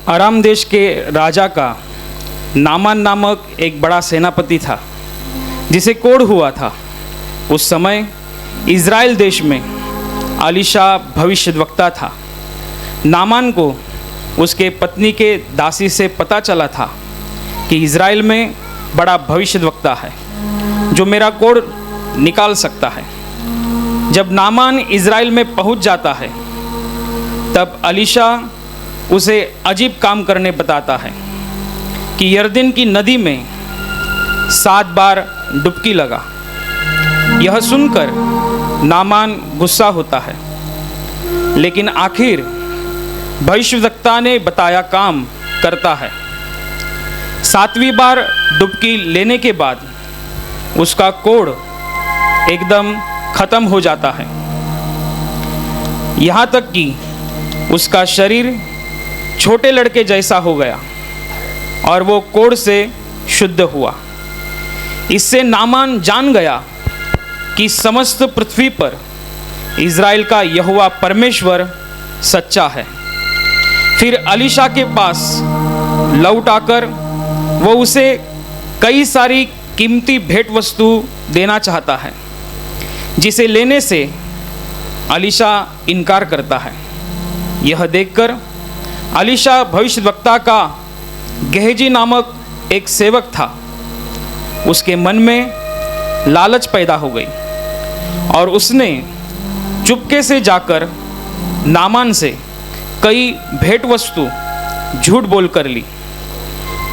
अराम देश के राजा का नामान नामक एक बड़ा सेनापति था जिसे कोढ़ हुआ था। उस समय इज़राइल देश में अलीशा भविष्यद्वक्ता था। नामान को उसके पत्नी के दासी से पता चला था कि इज़राइल में बड़ा भविष्यद्वक्ता है जो मेरा कोढ़ निकाल सकता है। जब नामान इज़राइल में पहुंच जाता है तब अलीशा उसे अजीब काम करने बताता है कि यरदन की नदी में 7 बार डुबकी लगा। यह सुनकर नामान गुस्सा होता है, लेकिन आखिर भविष्यद्वक्ता ने बताया काम करता है। 7वीं बार डुबकी लेने के बाद उसका कोढ़ एकदम खत्म हो जाता है, यहाँ तक कि उसका शरीर छोटे लड़के जैसा हो गया और वो कोढ़ से शुद्ध हुआ। इससे नामान जान गया कि समस्त पृथ्वी पर इज़राइल का यहोवा परमेश्वर सच्चा है। फिर अलीशा के पास लौट आकर वो उसे कई सारी कीमती भेंट वस्तु देना चाहता है, जिसे लेने से अलीशा इनकार करता है। यह देखकर अलीशा भविष्यद्वक्ता का गेहजी नामक एक सेवक था, उसके मन में लालच पैदा हो गई और उसने चुपके से जाकर नामान से कई भेंट वस्तु झूठ बोल कर ली।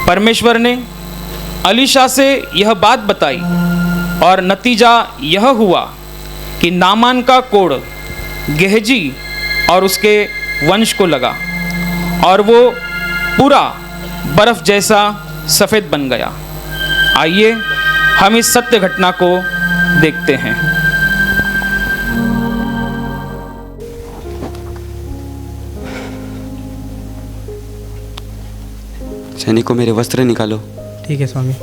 परमेश्वर ने अलीशा से यह बात बताई और नतीजा यह हुआ कि नामान का कोढ़ गेहजी और उसके वंश को लगा और वो पूरा बर्फ जैसा सफ़ेद बन गया। आइए हम इस सत्य घटना को देखते हैं। सैनिकों, मेरे वस्त्र निकालो। ठीक है स्वामी।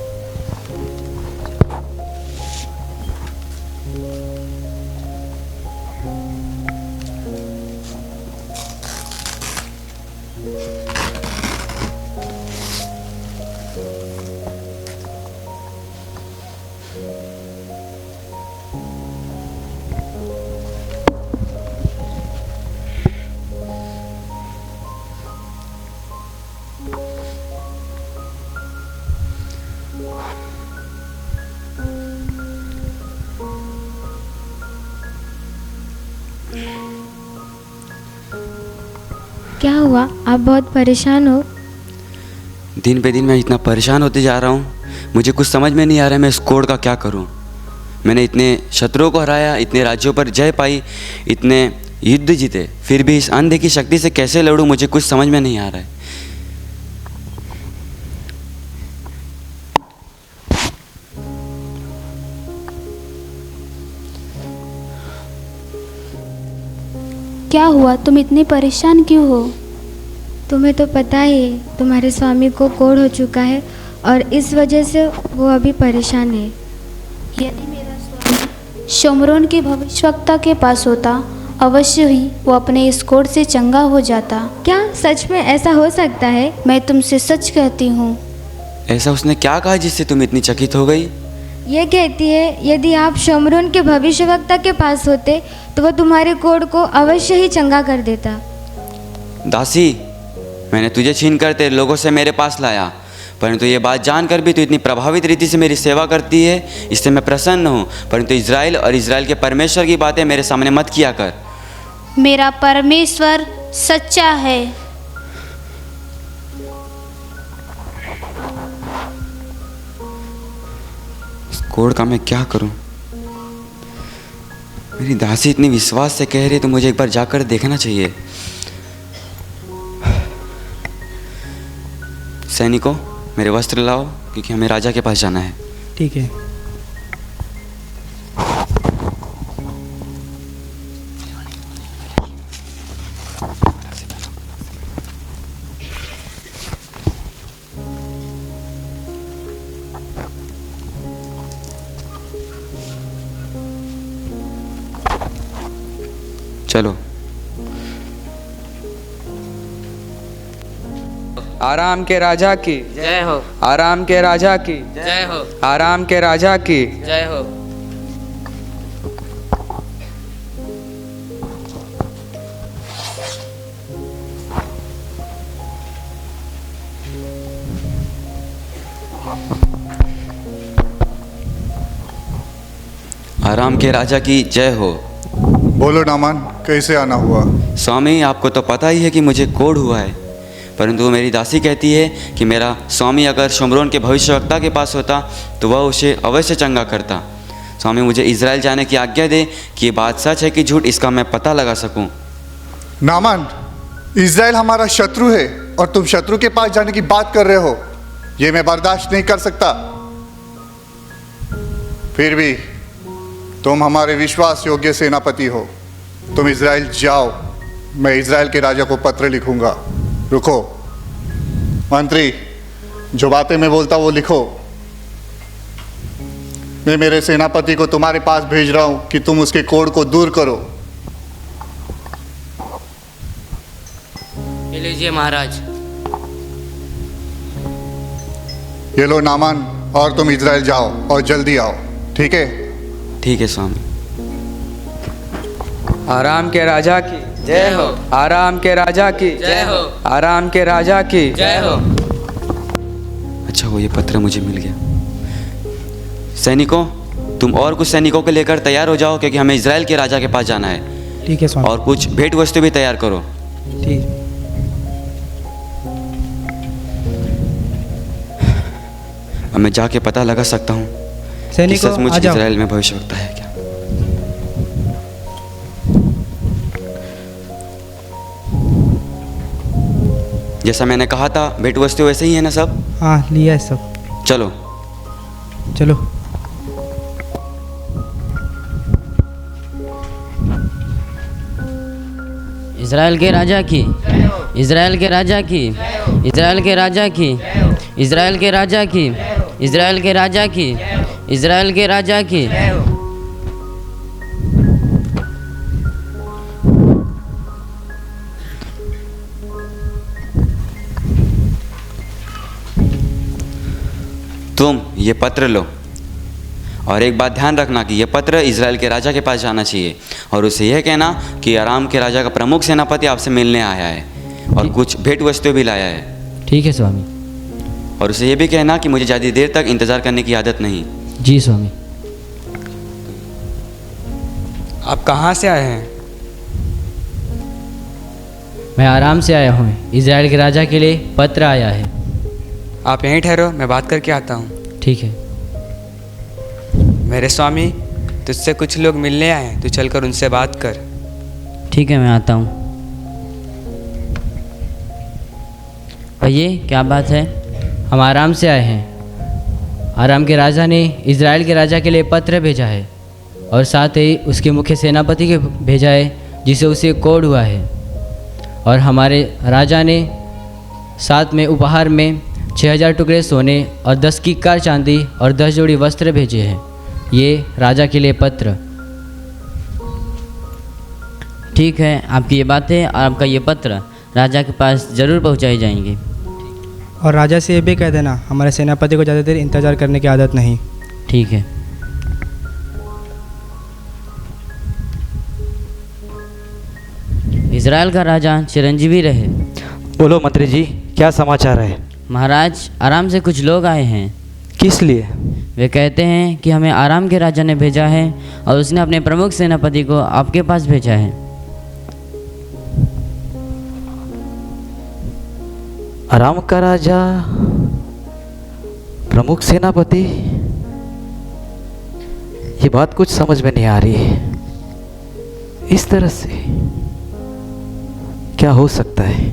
क्या हुआ? आप बहुत परेशान हो। दिन पे दिन मैं इतना परेशान होते जा रहा हूँ, मुझे कुछ समझ में नहीं आ रहा है मैं इस कोढ़ का क्या करूँ। मैंने इतने शत्रुओं को हराया, इतने राज्यों पर जय पाई, इतने युद्ध जीते, फिर भी इस अंधे की शक्ति से कैसे लड़ूँ, मुझे कुछ समझ में नहीं आ रहा है। क्या हुआ? तुम इतने परेशान क्यों हो? तुम्हें तो पता ही तुम्हारे स्वामी को कोढ़ हो चुका है और इस वजह से वो अभी परेशान है। यदि मेरा स्वामी शोमरोन के भविष्यवक्ता के पास होता, अवश्य ही वो अपने इस कोढ़ से चंगा हो जाता। क्या सच में ऐसा हो सकता है? मैं तुमसे सच कहती हूँ। ऐसा उसने क्या कहा जिससे तुम इतनी चकित हो गई? ये कहती है यदि आप शोमरोन के भविष्यवक्ता के पास होते तो वो तुम्हारे कोढ़ को अवश्य ही चंगा कर देता। दासी, मैंने तुझे छीन कर तेरे लोगों से मेरे पास लाया, परंतु ये बात जानकर भी तू इतनी प्रभावित रीति से मेरी सेवा करती है, इससे मैं प्रसन्न हूँ। परंतु इज़राइल और इज़राइल के परमेश्वर की बातें मेरे सामने मत किया कर। मेरा परमेश्वर सच्चा है। इस कोढ़ का मैं क्या करूँ? मेरी दासी इतनी विश्वास से कह रही तो मुझे एक बार जाकर देखना चाहिए। सैनिकों, मेरे वस्त्र लाओ क्योंकि हमें राजा के पास जाना है। ठीक है। चलो। आराम के राजा की जय हो। आराम के राजा की जय हो। आराम के राजा की जय हो। आराम के राजा की जय हो। बोलो नामान, कैसे आना हुआ? स्वामी, आपको तो पता ही है कि मुझे कोढ़ हुआ है, परंतु मेरी दासी कहती है कि मेरा स्वामी अगर शमरोन के भविष्यवक्ता के पास होता तो वह उसे अवश्य चंगा करता। स्वामी, मुझे इज़राइल जाने की आज्ञा दे कि ये बात सच है कि झूठ, इसका मैं पता लगा सकूं। नामान, इज़राइल हमारा शत्रु है और तुम शत्रु के पास जाने की बात कर रहे हो, ये मैं बर्दाश्त नहीं कर सकता। फिर भी तुम हमारे विश्वास योग्य सेनापति हो, तुम इज़राइल जाओ, मैं इज़राइल के राजा को पत्र लिखूंगा। रुको मंत्री, जो बातें मैं बोलता वो लिखो। मैं मेरे सेनापति को तुम्हारे पास भेज रहा हूं कि तुम उसके कोढ़ को दूर करो। ये लीजिए महाराज। ये लो नामान, और तुम इज़राइल जाओ और जल्दी आओ, ठीक है? ठीक है स्वामी। आराम के राजा की जय हो। आराम के राजा की जय हो। आराम के राजा की जय हो। अच्छा, वो ये पत्र मुझे मिल गया। सैनिकों, तुम और कुछ सैनिकों को लेकर तैयार हो जाओ, क्योंकि हमें इज़राइल के राजा के पास जाना है। ठीक है स्वामी। और कुछ भेंट वस्तु भी तैयार करो। ठीक। अब मैं जाके पता लगा सकता हूँ कि सैनिकों, सचमुच आ जाओ। इज़राइल में भविष्यवक्ता है क्या। जैसा मैंने कहा था, भेंट वस्तु वैसे ही है ना सब? हाँ, लिया है सब। चलो। चलो। इज़राइल के राजा की, इज़राइल के राजा की, इज़राइल के राजा की, इज़राइल के राजा की, इज़राइल के राजा की, इज़राइल के राजा की। तुम ये पत्र लो, और एक बात ध्यान रखना कि ये पत्र इज़राइल के राजा के पास जाना चाहिए, और उसे यह कहना कि आराम के राजा का प्रमुख सेनापति आपसे मिलने आया है और कुछ भेंट वस्तु भी लाया है। ठीक है स्वामी। और उसे यह भी कहना कि मुझे ज़्यादा देर तक इंतज़ार करने की आदत नहीं। जी स्वामी। आप कहाँ से आए हैं? मैं आराम से आया हूँ, इज़राइल के राजा के लिए पत्र आया है। आप यहीं ठहरो, मैं बात करके आता हूँ। ठीक है। मेरे स्वामी, तुझसे कुछ लोग मिलने आए हैं, तू चलकर उनसे बात कर। ठीक है, मैं आता हूँ। भैया, क्या बात है? हम आराम से आए हैं। आराम के राजा ने इज़राइल के राजा के लिए पत्र भेजा है, और साथ ही उसके मुख्य सेनापति के भेजा है, जिसे उसे कोढ़ हुआ है। और हमारे राजा ने साथ में उपहार में 6000 टुकड़े सोने और 10 किक्कार चांदी और 10 जोड़ी वस्त्र भेजे हैं। ये राजा के लिए पत्र। ठीक है, आपकी ये बातें और आपका ये पत्र राजा के पास ज़रूर पहुंचाई जाएंगी। और राजा से ये भी कह देना, हमारे सेनापति को ज़्यादा देर इंतज़ार करने की आदत नहीं। ठीक है। इज़राइल का राजा चिरंजीवी रहे। बोलो मंत्री जी, क्या समाचार है? महाराज, आराम से कुछ लोग आए हैं। किस लिए? वे कहते हैं कि हमें आराम के राजा ने भेजा है, और उसने अपने प्रमुख सेनापति को आपके पास भेजा है। आराम का राजा, प्रमुख सेनापति, ये बात कुछ समझ में नहीं आ रही है। इस तरह से क्या हो सकता है?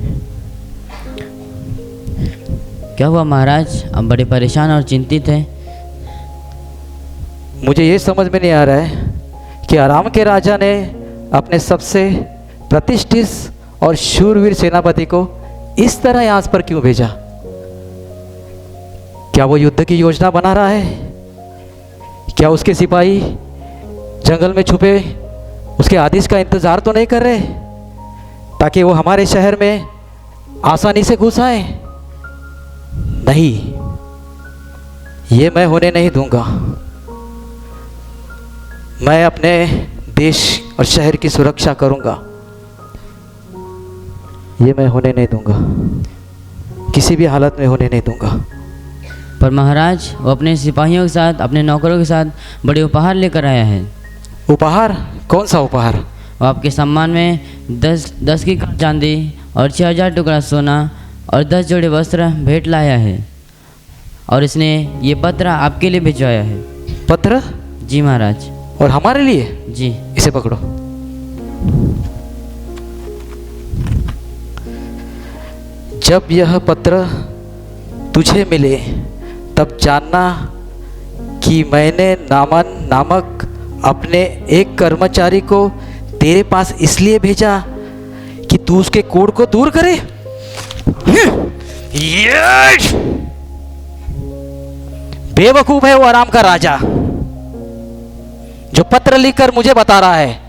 क्या हुआ महाराज, आप बड़े परेशान और चिंतित हैं? मुझे ये समझ में नहीं आ रहा है कि आराम के राजा ने अपने सबसे प्रतिष्ठित और शूरवीर सेनापति को इस तरह यहाँ पर क्यों भेजा? क्या वो युद्ध की योजना बना रहा है? क्या उसके सिपाही जंगल में छुपे उसके आदेश का इंतज़ार तो नहीं कर रहे, ताकि वो हमारे शहर में आसानी से घुस आए? नहीं, ये मैं होने नहीं दूंगा। मैं अपने देश और शहर की सुरक्षा करूंगा, ये मैं होने नहीं दूंगा, किसी भी हालत में होने नहीं दूंगा। पर महाराज वो अपने सिपाहियों के साथ, अपने नौकरों के साथ बड़े उपहार लेकर आया है। उपहार? कौन सा उपहार? वो आपके सम्मान में 10 की चांदी और 6000 टुकड़ा सोना और 10 जोड़े वस्त्र भेंट लाया है। और इसने ये पत्र आपके लिए भिजवाया है। पत्र? जी महाराज। और हमारे लिए? जी। इसे पकड़ो। जब यह पत्र तुझे मिले तब जानना कि मैंने नामन नामक अपने एक कर्मचारी को तेरे पास इसलिए भेजा कि तू उसके कोढ़ को दूर करे। बेवकूफ है वो आराम का राजा जो पत्र लिखकर मुझे बता रहा है,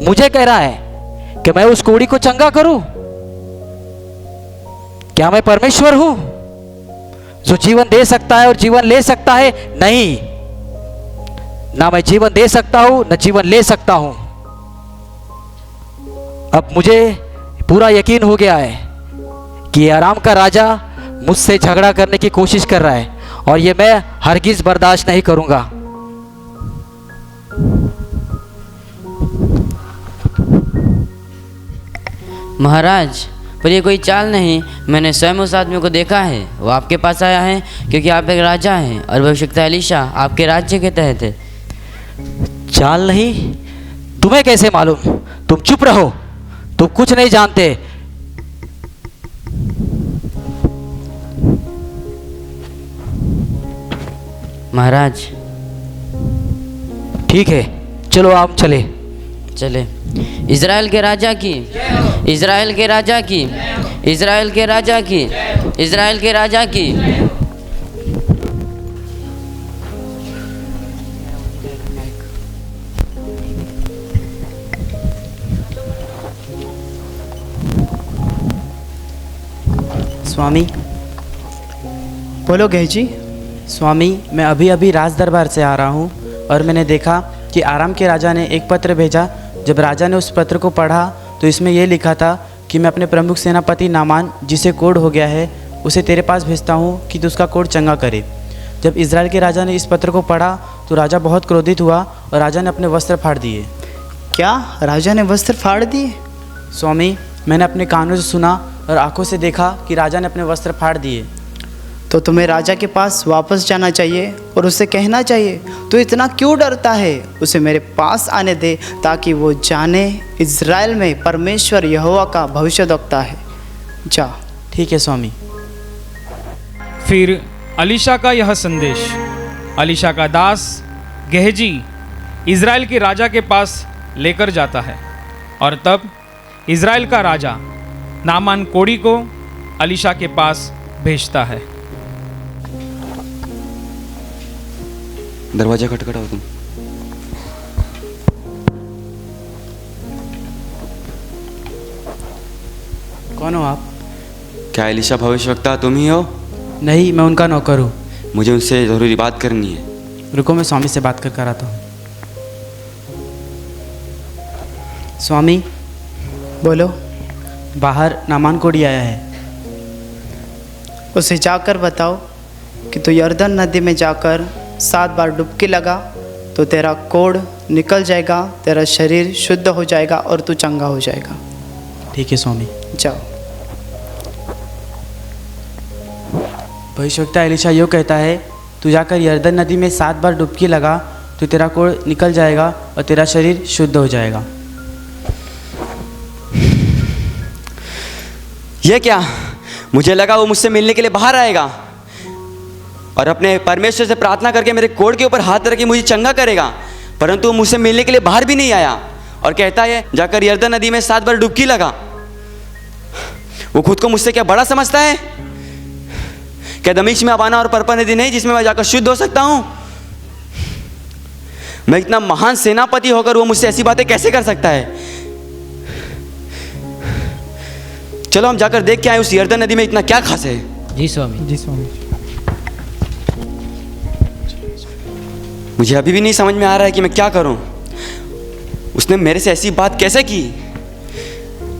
मुझे कह रहा है कि मैं उस कोढ़ी को चंगा करूं। क्या मैं परमेश्वर हूं जो जीवन दे सकता है और जीवन ले सकता है? नहीं, ना मैं जीवन दे सकता हूं न जीवन ले सकता हूं। अब मुझे पूरा यकीन हो गया है कि ये आराम का राजा मुझसे झगड़ा करने की कोशिश कर रहा है और ये मैं हरगिज बर्दाश्त नहीं करूंगा। महाराज, पर ये कोई चाल नहीं, मैंने स्वयं उस आदमी को देखा है। वो आपके पास आया है क्योंकि आप एक राजा हैं और भविष्यवक्ता एलीशा आपके राज्य के तहत है। चाल नहीं? तुम्हें कैसे मालूम? तुम चुप रहो, तुम कुछ नहीं जानते। महाराज। ठीक है, चलो आप चले। चले। इज़राइल के राजा की, इज़राइल के राजा की, इज़राइल के राजा की, इज़राइल के राजा की। स्वामी। बोलो गेहजी। स्वामी, मैं अभी अभी राज दरबार से आ रहा हूँ और मैंने देखा कि आराम के राजा ने एक पत्र भेजा। जब राजा ने उस पत्र को पढ़ा तो इसमें यह लिखा था कि मैं अपने प्रमुख सेनापति नामान, जिसे कोढ़ हो गया है, उसे तेरे पास भेजता हूँ कि तू उसका कोढ़ चंगा करे। जब इज़राइल के राजा ने इस पत्र को पढ़ा तो राजा बहुत क्रोधित हुआ और राजा ने अपने वस्त्र फाड़ दिए। क्या राजा ने वस्त्र फाड़ दिए? स्वामी, मैंने अपने कानों से सुना और आंखों से देखा कि राजा ने अपने वस्त्र फाड़ दिए। तो तुम्हें राजा के पास वापस जाना चाहिए और उससे कहना चाहिए, तू इतना क्यों डरता है? उसे मेरे पास आने दे ताकि वो जाने इज़राइल में परमेश्वर यहोवा का भविष्यद्वक्ता है। जा। ठीक है स्वामी। फिर एलीशा का यह संदेश एलीशा का दास गेहजी इज़राइल के राजा के पास लेकर जाता है और तब इज़राइल का राजा नामान कोढ़ी को एलीशा के पास भेजता है। दरवाजा खटखटाओ तुम। कौन हो आप? क्या एलीशा भविष्यवक्ता तुम ही हो? नहीं, मैं उनका नौकर हूँ। मुझे उनसे ज़रूरी बात करनी है। रुको, मैं स्वामी से बात कर आता हूँ। स्वामी। बोलो। बाहर नामान कोढ़ी आया है। उसे जाकर बताओ कि तू यर्दन नदी में जाकर 7 बार डुबकी लगा तो तेरा कोढ़ निकल जाएगा, तेरा शरीर शुद्ध हो जाएगा और तू चंगा हो जाएगा। ठीक है स्वामी। जाओ। भविष्यवक्ता एलीशा यूँ कहता है, तू जाकर यर्दन नदी में 7 बार डुबकी लगा तो तेरा कोढ़ निकल जाएगा और तेरा शरीर शुद्ध हो जाएगा। ये क्या? मुझे लगा वो मुझसे मिलने के लिए बाहर आएगा और अपने परमेश्वर से प्रार्थना करके मेरे कोढ़ के ऊपर हाथ रख के मुझे चंगा करेगा, परंतु वो मुझसे मिलने के लिए बाहर भी नहीं आया और कहता है जाकर यर्दन नदी में 7 बार डुबकी लगा। वो खुद को मुझसे क्या बड़ा समझता है? क्या दमिश्क में अबाना और पर्पा नदी नहीं जिसमें मैं जाकर शुद्ध हो सकता हूं? मैं इतना महान सेनापति होकर वो मुझसे ऐसी बातें कैसे कर सकता है? चलो हम जाकर देख के आए उस यर्दन नदी में इतना क्या खास है। जी स्वामी। जी स्वामी। मुझे अभी भी नहीं समझ में आ रहा है कि मैं क्या करूं। उसने मेरे से ऐसी बात कैसे की?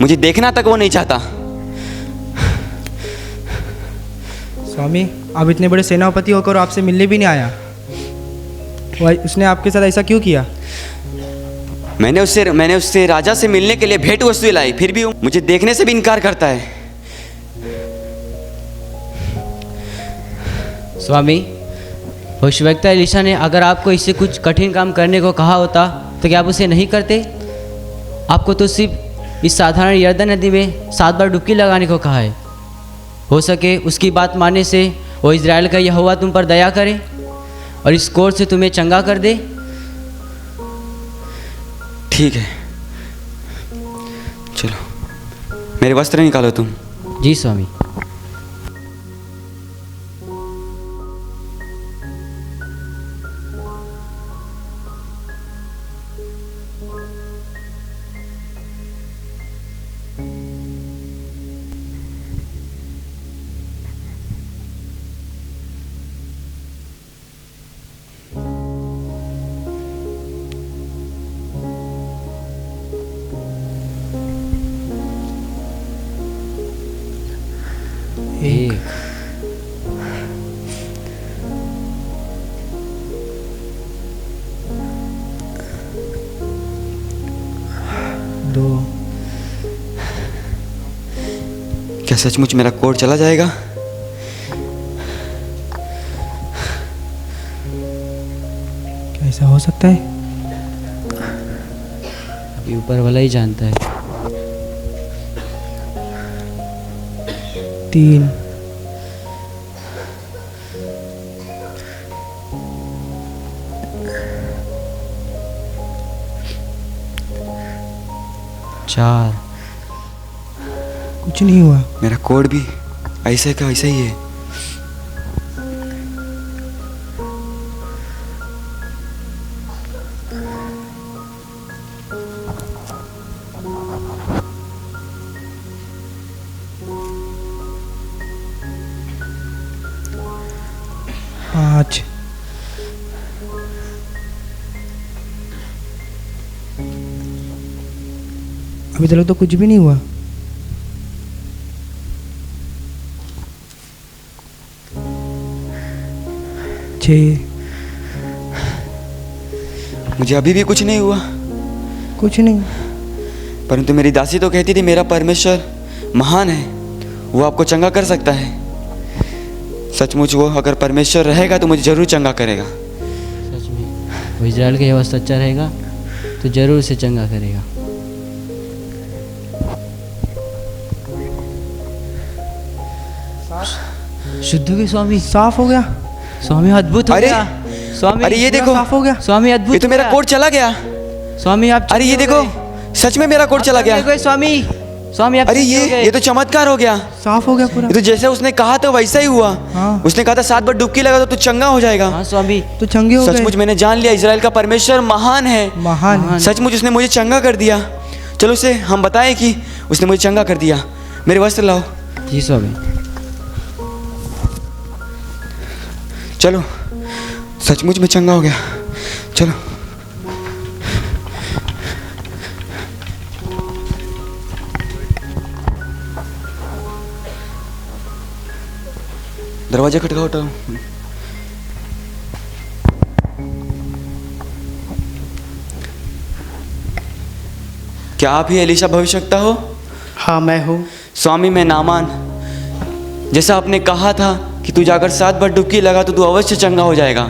मुझे देखना तक वो नहीं चाहता। स्वामी, आप इतने बड़े सेनापति होकर आपसे मिलने भी नहीं आया। उसने आपके साथ ऐसा क्यों किया? मैंने उससे राजा से मिलने के लिए भेंट वस्तुएं लाई, फिर भी वो मुझे देखने से भी इनकार करता है। स्वामी, भविष्यवक्ता एलिशा ने अगर आपको इससे कुछ कठिन काम करने को कहा होता तो क्या आप उसे नहीं करते? आपको तो सिर्फ इस साधारण यरदन नदी में 7 बार डुबकी लगाने को कहा है। हो सके उसकी बात मानने से वो इज़राइल का यहोवा तुम पर दया करे और इस कोढ़ से तुम्हें चंगा कर दे। ठीक है, चलो मेरे वस्त्र निकालो तुम। जी स्वामी। एक, 2। क्या सचमुच मेरा कोढ़ चला जाएगा? क्या ऐसा हो सकता है? अभी ऊपर वाला ही जानता है। 3। 4। कुछ नहीं हुआ। मेरा कोढ़ भी ऐसे का ऐसा ही है। पाँच। अभी तक तो कुछ भी नहीं हुआ। 6। मुझे अभी भी कुछ नहीं हुआ। कुछ नहीं। परंतु मेरी दासी तो कहती थी मेरा परमेश्वर महान है, वो आपको चंगा कर सकता है। सचमुच वो अगर परमेश्वर रहेगा तो मुझे जरूर चंगा करेगा। सच में वो इज़राइल का यहोवा सच्चा रहेगा तो जरूर उसे चंगा करेगा। शुद्ध हो गए स्वामी। साफ हो गया स्वामी, अद्भुत हो गया स्वामी। अरे ये देखो, साफ हो गया स्वामी, अद्भुत। ये तो मेरा कोढ़ चला गया स्वामी। आप अरे ये देखो, सच में मेरा कोढ़ चला गया स्वामी। स्वामी आप अरे ये तो चमत्कार हो गया। साफ हो गया पूरा। ये तो जैसे उसने कहा था वैसा ही हुआ। हाँ। उसने कहा था 7 बार डुबकी लगा तो तू चंगा हो जाएगा। हाँ स्वामी। तो चंगे हो गए। सचमुच मैंने जान लिया इज़राइल का परमेश्वर महान है। महान। सचमुच उसने मुझे चंगा कर दिया। चलो उसे हम बताएं कि उसने मुझे चंगा कर दिया। मेरे वस्त्र लाओ। जी स्वामी। चलो, सचमुच में चंगा हो गया। चलो दरवाजा खटखा उठाओ। क्या आप ही एलीशा भविष्यवक्ता हो? हाँ मैं हूँ। स्वामी मैं नामान, जैसा आपने कहा था कि तू जाकर 7 बार डुबकी लगा तो तू अवश्य चंगा हो जाएगा।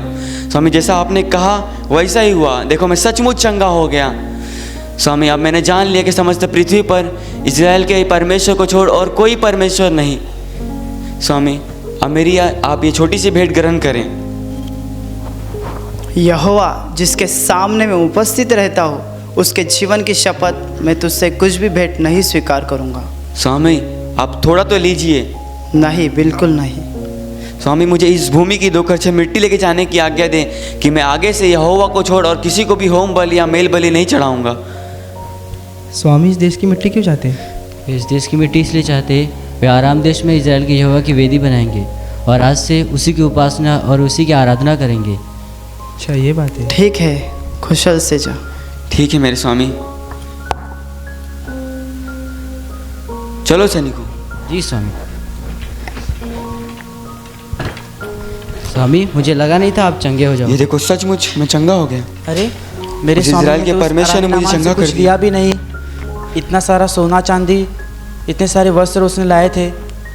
स्वामी जैसा आपने कहा वैसा ही हुआ। देखो मैं सचमुच चंगा हो गया। स्वामी अब मैंने जान लिया कि समस्त पृथ्वी पर इज़राइल के परमेश्वर को छोड़ और कोई परमेश्वर नहीं। स्वामी अब मेरी आप ये छोटी सी भेंट ग्रहण करें। यहोवा जिसके सामने मैं उपस्थित रहता हूँ, उसके जीवन की शपथ मैं तुझसे कुछ भी भेंट नहीं स्वीकार करूँगा। स्वामी आप थोड़ा तो लीजिए। नहीं, बिल्कुल नहीं। स्वामी मुझे इस भूमि की 2 कड़छी मिट्टी लेके जाने की आज्ञा दें कि मैं आगे से यहोवा को छोड़ और किसी को भी होम बलि या मेल बलि नहीं चढ़ाऊंगा। स्वामी इस देश की मिट्टी क्यों चाहते हैं? इस देश की मिट्टी इसलिए चाहते हैं वे आराम देश में इज़राइल के यहोवा की वेदी बनाएंगे और आज से उसी की उपासना और उसी की आराधना करेंगे। अच्छा ये बात है। ठीक है, कुशल से जा। ठीक है मेरे स्वामी। चलो सैनिकों। जी स्वामी। स्वामी मुझे लगा नहीं था आप चंगे हो जाओ। ये देखो सचमुच मैं चंगा हो गया। अरे मेरे उस स्वामी इज़राइल ने के तो उस परमेश्वर ने मुझे आराधना चंगा से कुछ कर दिया। दिया भी नहीं। इतना सारा सोना चांदी, इतने सारे वस्त्र उसने लाए थे,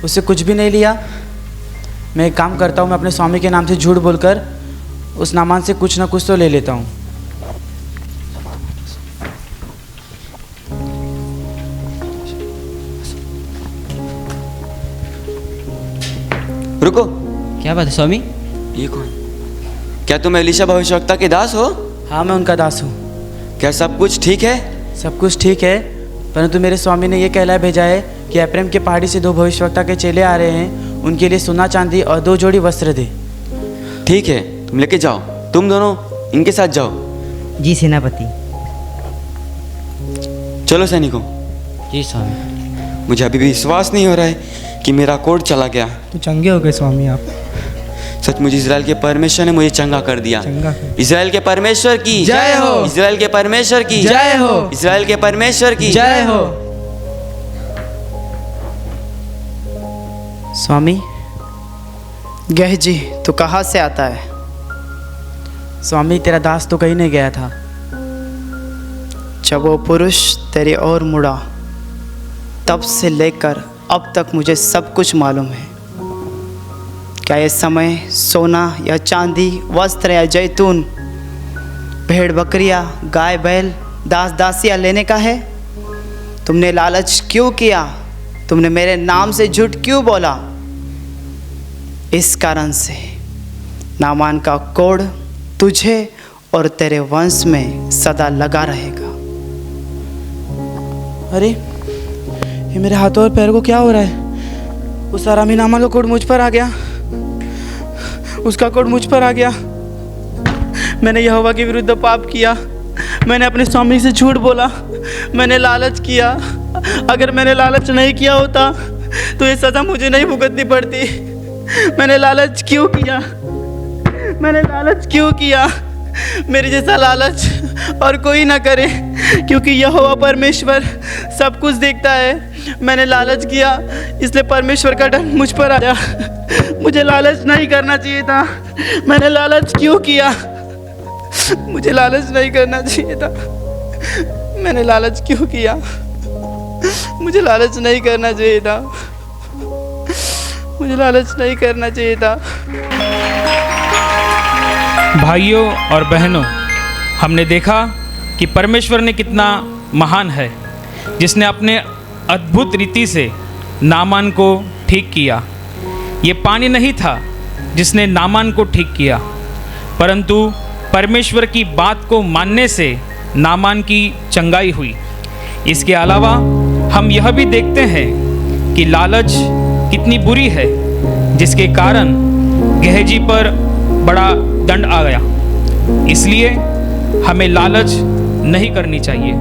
उससे कुछ भी नहीं लिया। मैं एक काम करता हूँ, मैं अपने स्वामी के नाम से झूठ बोलकर उस नामान से कुछ ना कुछ तो ले लेता हूँ। रुको। क्या बात है स्वामी? ये कौन? क्या तुम एलीशा भविष्यवक्ता के दास हो? हाँ मैं उनका दास हूँ। क्या सब कुछ ठीक है? सब कुछ ठीक है, परंतु मेरे स्वामी ने ये कहला भेजा है कि एप्रैम के पहाड़ी से 2 भविष्यवक्ता के चेले आ रहे हैं, उनके लिए सोना चांदी और 2 जोड़ी वस्त्र दे। ठीक है, तुम लेके जाओ। तुम दोनों इनके साथ जाओ। जी सेनापति। चलो सैनिकों। जी स्वामी। मुझे अभी भी विश्वास नहीं हो रहा है कि मेरा कोड चला गया। तो चंगे हो गए स्वामी आप। सचमुच इज़राइल के परमेश्वर ने मुझे चंगा कर दिया। इज़राइल के परमेश्वर की जय हो। इज़राइल के परमेश्वर की जय हो। इज़राइल के परमेश्वर की जय हो। स्वामी गहजी तू कहाँ से आता है? स्वामी तेरा दास तो कहीं नहीं गया था। जब वो पुरुष तेरी ओर मुड़ा तब से लेकर अब तक मुझे सब कुछ मालूम है। क्या ये समय सोना या चांदी, वस्त्र या जैतून, भेड़ बकरियां, गाय बैल, दास दासियां लेने का है? तुमने लालच क्यों किया? तुमने मेरे नाम से झूठ क्यों बोला? इस कारण से नामान का कोड तुझे और तेरे वंश में सदा लगा रहेगा। अरे ये मेरे हाथों और पैरों को क्या हो रहा है? उस आरामी नामा का कोड मुझ पर आ गया, उसका कोड मुझ पर आ गया। मैंने यहोवा के विरुद्ध पाप किया, मैंने अपने स्वामी से झूठ बोला, मैंने लालच किया। अगर मैंने लालच नहीं किया होता तो ये सज़ा मुझे नहीं भुगतनी पड़ती। मैंने लालच क्यों किया? मैंने लालच क्यों किया? मेरे जैसा लालच और कोई ना करे, क्योंकि यहोवा परमेश्वर सब कुछ देखता है। मैंने लालच किया इसलिए परमेश्वर का डर मुझ पर आया। मुझे लालच नहीं करना चाहिए था। मैंने लालच क्यों किया? मुझे लालच नहीं करना चाहिए था। मैंने लालच क्यों किया? मुझे लालच नहीं करना चाहिए था। मुझे लालच नहीं करना चाहिए था। भाइयों और बहनों, हमने देखा कि परमेश्वर ने कितना महान है, जिसने अपने अद्भुत रीति से नामान को ठीक किया। ये पानी नहीं था जिसने नामान को ठीक किया, परंतु परमेश्वर की बात को मानने से नामान की चंगाई हुई। इसके अलावा हम यह भी देखते हैं कि लालच कितनी बुरी है, जिसके कारण गेहजी पर बड़ा दंड आ गया। इसलिए हमें लालच नहीं करनी चाहिए।